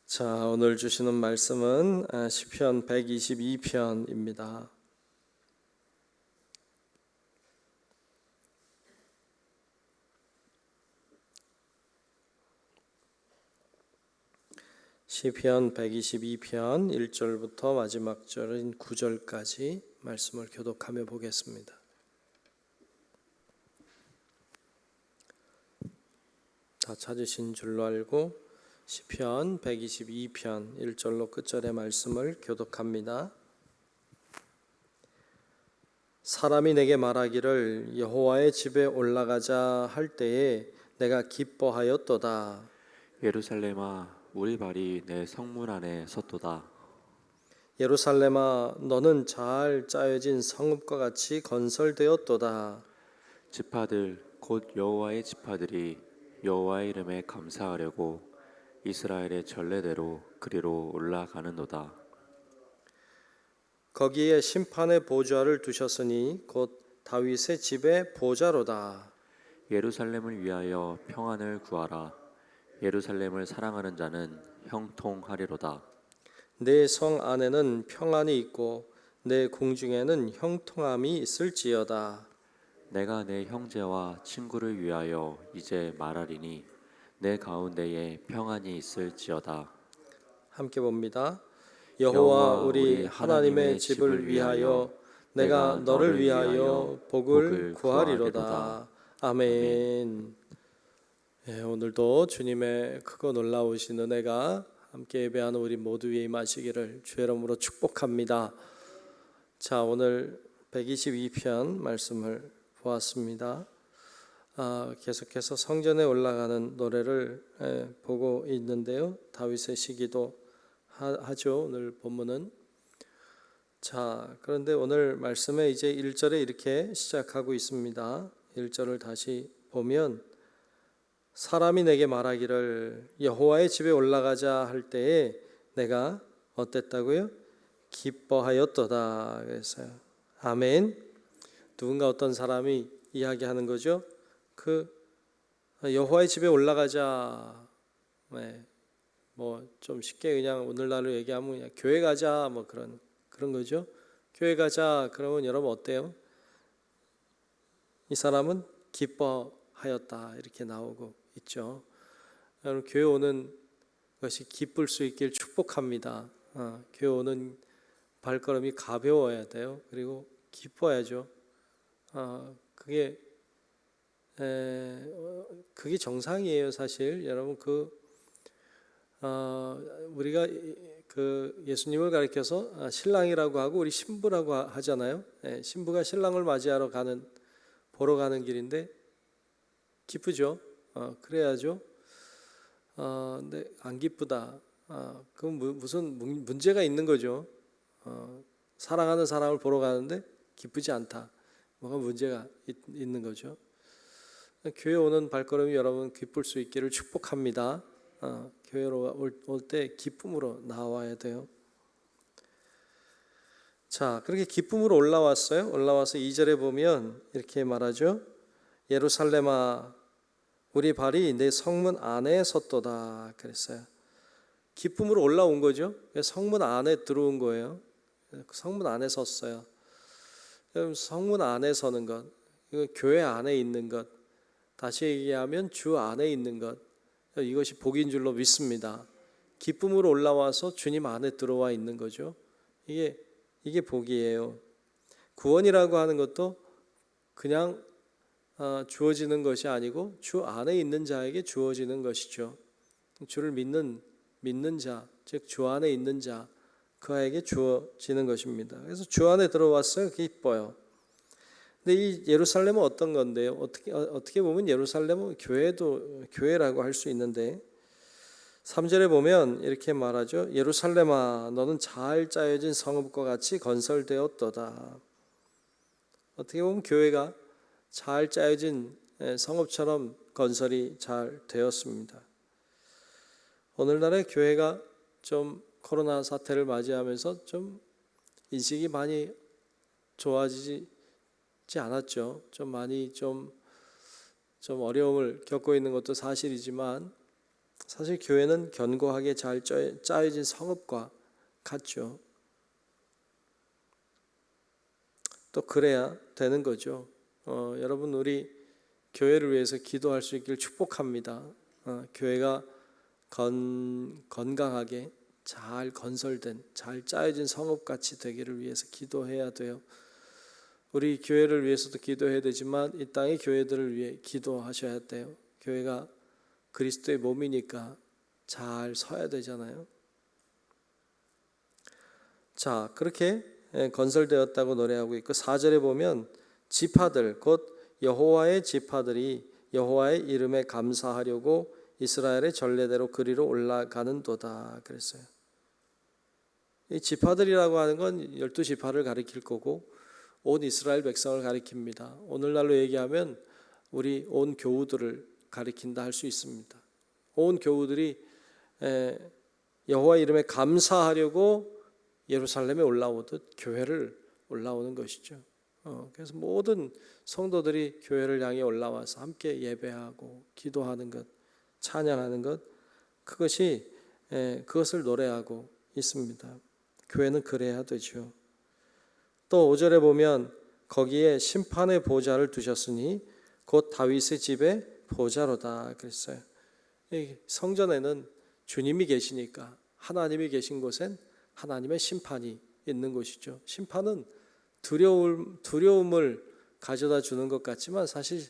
자, 오늘 주시는 말씀은 시편 122편입니다. 시편 122편 1절부터 마지막 절인 9절까지 말씀을 교독하며 보겠습니다. 다 찾으신 줄로 알고 시편 122편 1절로 끝절의 말씀을 교독합니다. 사람이 내게 말하기를 여호와의 집에 올라가자 할 때에 내가 기뻐하였도다. 예루살렘아, 우리 발이 내 성문 안에 섰도다. 예루살렘아, 너는 잘 짜여진 성읍과 같이 건설되었도다. 지파들 곧 여호와의 지파들이 여호와의 이름에 감사하려고 이스라엘의 전례대로 그리로 올라가는도다. 거기에 심판의 보좌를 두셨으니 곧 다윗의 집의 보좌로다. 예루살렘을 위하여 평안을 구하라. 예루살렘을 사랑하는 자는 형통하리로다. 내 성 안에는 평안이 있고 내 궁중에는 형통함이 있을지어다. 내가 내 형제와 친구를 위하여 이제 말하리니 내 가운데에 평안이 있을지어다. 함께 봅니다. 여호와 우리 하나님의 집을 위하여 내가 너를 위하여 복을 구하리로다. 아멘. 오늘도 주님의 크고 놀라우신 은혜가 함께 예배하는 우리 모두 위에 임하시기를 주의 이름으로 축복합니다. 자, 오늘 122편 말씀을 보았습니다. 계속해서 성전에 올라가는 노래를 보고 있는데요. 다윗의 시기도 하죠. 오늘 본문은. 자, 그런데 오늘 말씀에 이제 1절에 이렇게 시작하고 있습니다. 1절을 다시 보면 사람이 내게 말하기를 여호와의 집에 올라가자 할 때에 내가 어땠다고요? 기뻐하였도다 그랬어요. 아멘. 누군가 어떤 사람이 이야기하는 거죠. 여호와의 집에 올라가자. 뭐 좀 쉽게 그냥 오늘날로 얘기하면 그냥 교회 가자 뭐 그런 거죠. 교회 가자 그러면 여러분 어때요? 이 사람은 기뻐하였다 이렇게 나오고 있죠. 여러분 교회 오는 것이 기쁠 수 있길 축복합니다. 교회 오는 발걸음이 가벼워야 돼요. 그리고 기뻐야죠. 그게 정상이에요, 사실. 여러분 우리가 예수님을 가리켜서 신랑이라고 하고 우리 신부라고 하잖아요. 신부가 신랑을 맞이하러 보러 가는 길인데 기쁘죠. 그래야죠. 근데 안 기쁘다. 그건 무슨 문제가 있는 거죠. 사랑하는 사람을 보러 가는데 기쁘지 않다. 뭐가 문제가 있는 거죠. 교회 오는 발걸음이 여러분 기쁠 수 있기를 축복합니다. 교회로 올 때 기쁨으로 나와야 돼요. 자, 그렇게 기쁨으로 올라왔어요. 올라와서 2절에 보면 이렇게 말하죠. 예루살렘아, 우리 발이 내 성문 안에 섰도다 그랬어요. 기쁨으로 올라온 거죠. 성문 안에 들어온 거예요. 성문 안에 섰어요. 성문 안에 서는 것, 교회 안에 있는 것, 다시 얘기하면 주 안에 있는 것, 이것이 복인 줄로 믿습니다. 기쁨으로 올라와서 주님 안에 들어와 있는 거죠. 이게 복이에요. 구원이라고 하는 것도 그냥 주어지는 것이 아니고 주 안에 있는 자에게 주어지는 것이죠. 주를 믿는 자, 즉 주 안에 있는 자, 그에게 주어지는 것입니다. 그래서 주 안에 들어왔어요. 기뻐요. 근데 이 예루살렘은 어떤 건데요? 어떻게 보면 예루살렘은 교회라고 할 수 있는데 3절에 보면 이렇게 말하죠. 예루살렘아, 너는 잘 짜여진 성읍과 같이 건설되었도다. 어떻게 보면 교회가 잘 짜여진 성읍처럼 건설이 잘 되었습니다. 오늘날의 교회가 좀 코로나 사태를 맞이하면서 좀 인식이 많이 좋아지지 않았죠. 좀 많이 좀 어려움을 겪고 있는 것도 사실이지만 사실 교회는 견고하게 잘 짜여진 성읍과 같죠. 또 그래야 되는 거죠. 여러분 우리 교회를 위해서 기도할 수 있길 축복합니다. 교회가 건강하게 잘 건설된 잘 짜여진 성읍같이 되기를 위해서 기도해야 돼요. 우리 교회를 위해서도 기도해야 되지만 이 땅의 교회들을 위해 기도하셔야 돼요. 교회가 그리스도의 몸이니까 잘 서야 되잖아요. 자, 그렇게 건설되었다고 노래하고 있고 4절에 보면 지파들 곧 여호와의 지파들이 여호와의 이름에 감사하려고 이스라엘의 전례대로 그리로 올라가는도다 그랬어요. 이 지파들이라고 하는 건 12지파를 가리킬 거고 온 이스라엘 백성을 가리킵니다. 오늘날로 얘기하면 우리 온 교우들을 가리킨다 할 수 있습니다. 온 교우들이 여호와 이름에 감사하려고 예루살렘에 올라오듯 교회를 올라오는 것이죠. 그래서 모든 성도들이 교회를 향해 올라와서 함께 예배하고 기도하는 것, 찬양하는 것, 그것을 노래하고 있습니다. 교회는 그래야 되죠. 또 5절에 보면 거기에 심판의 보좌를 두셨으니 곧 다윗의 집의 보좌로다 그랬어요. 성전에는 주님이 계시니까 하나님이 계신 곳엔 하나님의 심판이 있는 곳이죠. 심판은 두려움을 가져다 주는 것 같지만 사실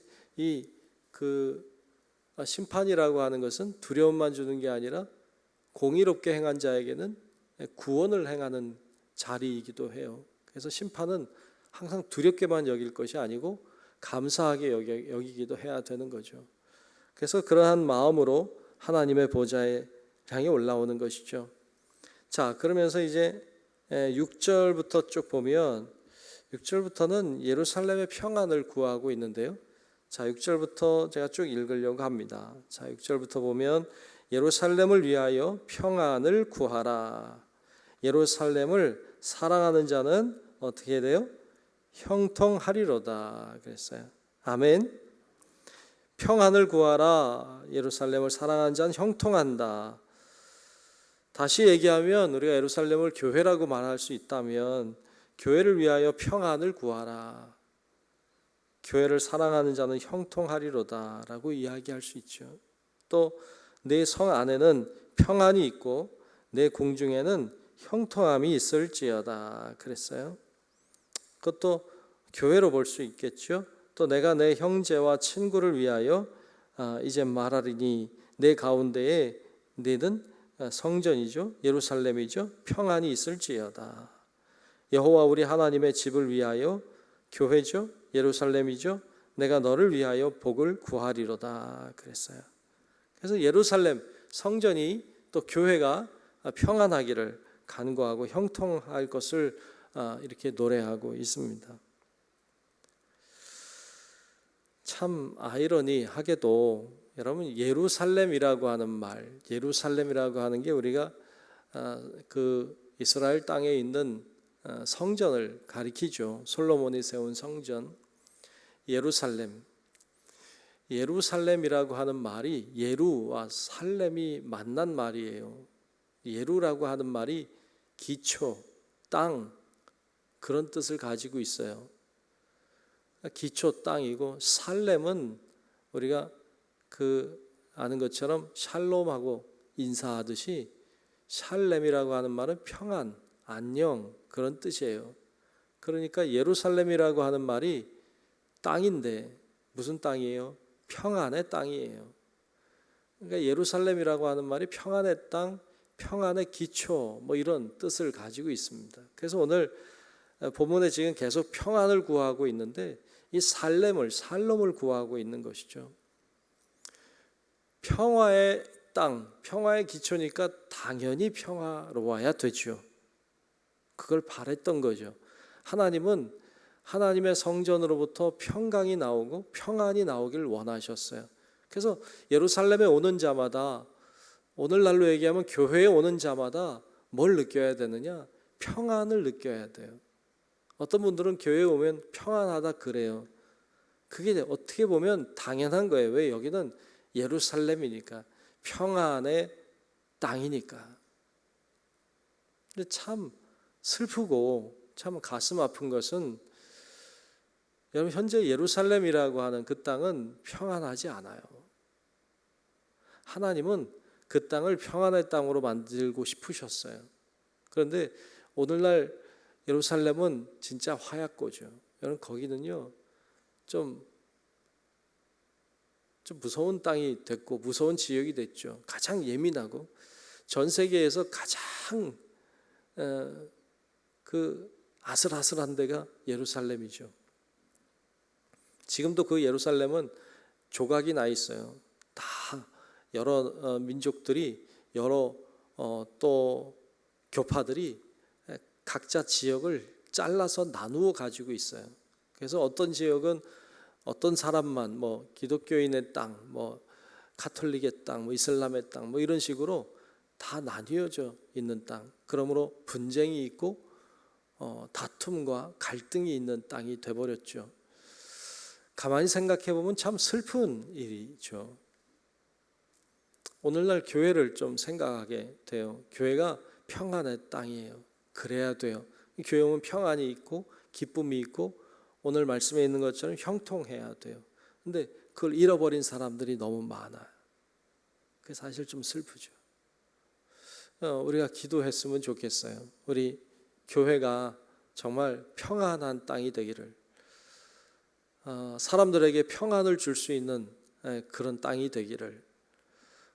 심판이라고 하는 것은 두려움만 주는 게 아니라 공의롭게 행한 자에게는 구원을 행하는 자리이기도 해요. 그래서 심판은 항상 두렵게만 여길 것이 아니고 감사하게 여기기도 해야 되는 거죠. 그래서 그러한 마음으로 하나님의 보좌에 향해 올라오는 것이죠. 자, 그러면서 이제 6절부터 쭉 보면 6절부터는 예루살렘의 평안을 구하고 있는데요. 자, 6절부터 제가 쭉 읽으려고 합니다. 자, 6절부터 보면 예루살렘을 위하여 평안을 구하라. 예루살렘을 사랑하는 자는 어떻게 돼요? 형통하리로다 그랬어요. 아멘. 평안을 구하라. 예루살렘을 사랑하는 자는 형통한다. 다시 얘기하면 우리가 예루살렘을 교회라고 말할 수 있다면 교회를 위하여 평안을 구하라. 교회를 사랑하는 자는 형통하리로다 라고 이야기할 수 있죠. 또 내 성 안에는 평안이 있고 내 궁중에는 형통함이 있을지어다 그랬어요. 그것도 교회로 볼 수 있겠죠. 또 내가 내 형제와 친구를 위하여 이제 말하리니 내 가운데에 너는 성전이죠. 예루살렘이죠. 평안이 있을지어다. 여호와 우리 하나님의 집을 위하여 교회죠. 예루살렘이죠. 내가 너를 위하여 복을 구하리로다 그랬어요. 그래서 예루살렘 성전이 또 교회가 평안하기를 간구하고 형통할 것을 이렇게 노래하고 있습니다. 참 아이러니하게도 여러분 예루살렘이라고 하는 말, 예루살렘이라고 하는 게 우리가 그 이스라엘 땅에 있는 성전을 가리키죠. 솔로몬이 세운 성전 예루살렘. 예루살렘이라고 하는 말이 예루와 살렘이 만난 말이에요. 예루라고 하는 말이 기초, 땅 그런 뜻을 가지고 있어요. 기초 땅이고 살렘은 우리가 아는 것처럼 샬롬하고 인사하듯이 샬렘이라고 하는 말은 평안, 안녕 그런 뜻이에요. 그러니까 예루살렘이라고 하는 말이 땅인데 무슨 땅이에요? 평안의 땅이에요. 그러니까 예루살렘이라고 하는 말이 평안의 땅, 평안의 기초 뭐 이런 뜻을 가지고 있습니다. 그래서 오늘 본문에 지금 계속 평안을 구하고 있는데 이 살롬을 구하고 있는 것이죠. 평화의 땅, 평화의 기초니까 당연히 평화로워야 되죠. 그걸 바랬던 거죠. 하나님은 하나님의 성전으로부터 평강이 나오고 평안이 나오길 원하셨어요. 그래서 예루살렘에 오는 자마다 오늘날로 얘기하면 교회에 오는 자마다 뭘 느껴야 되느냐? 평안을 느껴야 돼요. 어떤 분들은 교회에 오면 평안하다 그래요. 그게 어떻게 보면 당연한 거예요. 왜? 여기는 예루살렘이니까 평안의 땅이니까. 근데 참 슬프고 참 가슴 아픈 것은 여러분, 현재 예루살렘이라고 하는 그 땅은 평안하지 않아요. 하나님은 그 땅을 평안의 땅으로 만들고 싶으셨어요. 그런데 오늘날 예루살렘은 진짜 화약고죠. 여러분, 거기는요 좀 무서운 땅이 됐고 무서운 지역이 됐죠. 가장 예민하고 전 세계에서 가장 그 아슬아슬한 데가 예루살렘이죠. 지금도 그 예루살렘은 조각이 나 있어요. 다 여러 민족들이 여러 또 교파들이 각자 지역을 잘라서 나누어 가지고 있어요. 그래서 어떤 지역은 어떤 사람만 뭐 기독교인의 땅, 뭐 가톨릭의 땅, 뭐 이슬람의 땅, 뭐 이런 식으로 다 나뉘어져 있는 땅. 그러므로 분쟁이 있고 다툼과 갈등이 있는 땅이 돼버렸죠. 가만히 생각해 보면 참 슬픈 일이죠. 오늘날 교회를 좀 생각하게 돼요. 교회가 평안의 땅이에요. 그래야 돼요. 교회 오면 평안이 있고 기쁨이 있고 오늘 말씀에 있는 것처럼 형통해야 돼요. 근데 그걸 잃어버린 사람들이 너무 많아요. 그게 사실 좀 슬프죠. 우리가 기도했으면 좋겠어요. 우리 교회가 정말 평안한 땅이 되기를, 사람들에게 평안을 줄 수 있는 그런 땅이 되기를,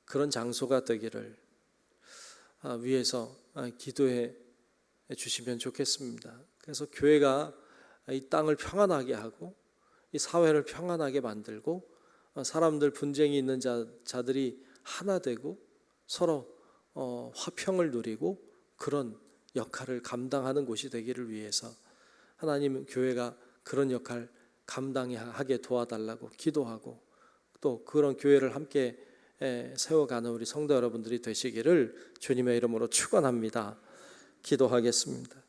그런 장소가 되기를 위해서 기도해 주시면 좋겠습니다. 그래서 교회가 이 땅을 평안하게 하고 이 사회를 평안하게 만들고 사람들 분쟁이 있는 자들이 하나 되고 서로 화평을 누리고 그런 역할을 감당하는 곳이 되기를 위해서 하나님, 교회가 그런 역할 감당하게 도와달라고 기도하고 또 그런 교회를 함께 세워가는 우리 성도 여러분들이 되시기를 주님의 이름으로 축원합니다. 기도하겠습니다.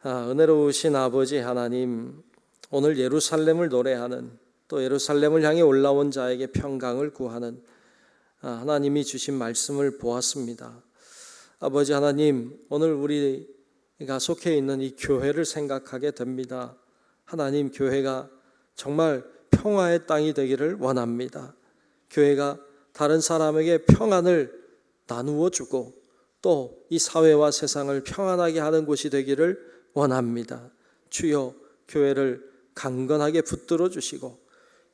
은혜로우신 아버지 하나님, 오늘 예루살렘을 노래하는 또 예루살렘을 향해 올라온 자에게 평강을 구하는 하나님이 주신 말씀을 보았습니다. 아버지 하나님, 오늘 우리가 속해 있는 이 교회를 생각하게 됩니다. 하나님, 교회가 정말 평화의 땅이 되기를 원합니다. 교회가 다른 사람에게 평안을 나누어 주고 또 이 사회와 세상을 평안하게 하는 곳이 되기를 원합니다. 주여, 교회를 강건하게 붙들어 주시고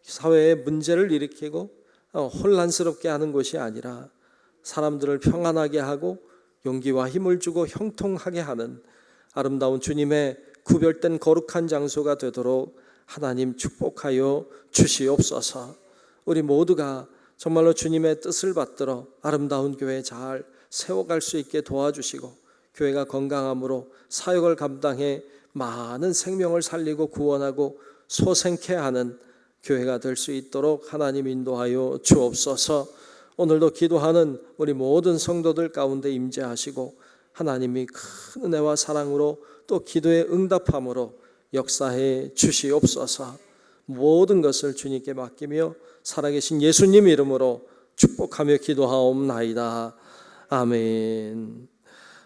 사회의 문제를 일으키고 혼란스럽게 하는 것이 아니라 사람들을 평안하게 하고 용기와 힘을 주고 형통하게 하는 아름다운 주님의 구별된 거룩한 장소가 되도록 하나님 축복하여 주시옵소서. 우리 모두가 정말로 주님의 뜻을 받들어 아름다운 교회 잘 세워갈 수 있게 도와주시고 교회가 건강함으로 사역을 감당해 많은 생명을 살리고 구원하고 소생케 하는 교회가 될 수 있도록 하나님 인도하여 주옵소서. 오늘도 기도하는 우리 모든 성도들 가운데 임재하시고 하나님이 큰 은혜와 사랑으로 또 기도의 응답함으로 역사해 주시옵소서. 모든 것을 주님께 맡기며 살아계신 예수님 이름으로 축복하며 기도하옵나이다. 아멘.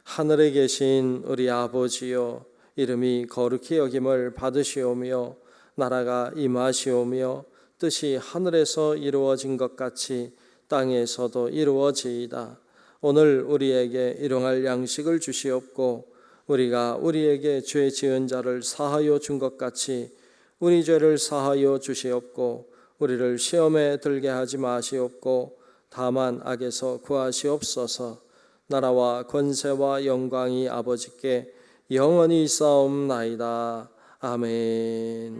하늘에 계신 우리 아버지여, 이름이 거룩히 여김을 받으시오며 나라가 임하시오며 뜻이 하늘에서 이루어진 것 같이 땅에서도 이루어지이다. 오늘 우리에게 일용할 양식을 주시옵고 우리가 우리에게 죄 지은 자를 사하여 준 것 같이 우리 죄를 사하여 주시옵고 우리를 시험에 들게 하지 마시옵고 다만 악에서 구하시옵소서. 나라와 권세와 영광이 아버지께 영원히 있사옵나이다. 아멘.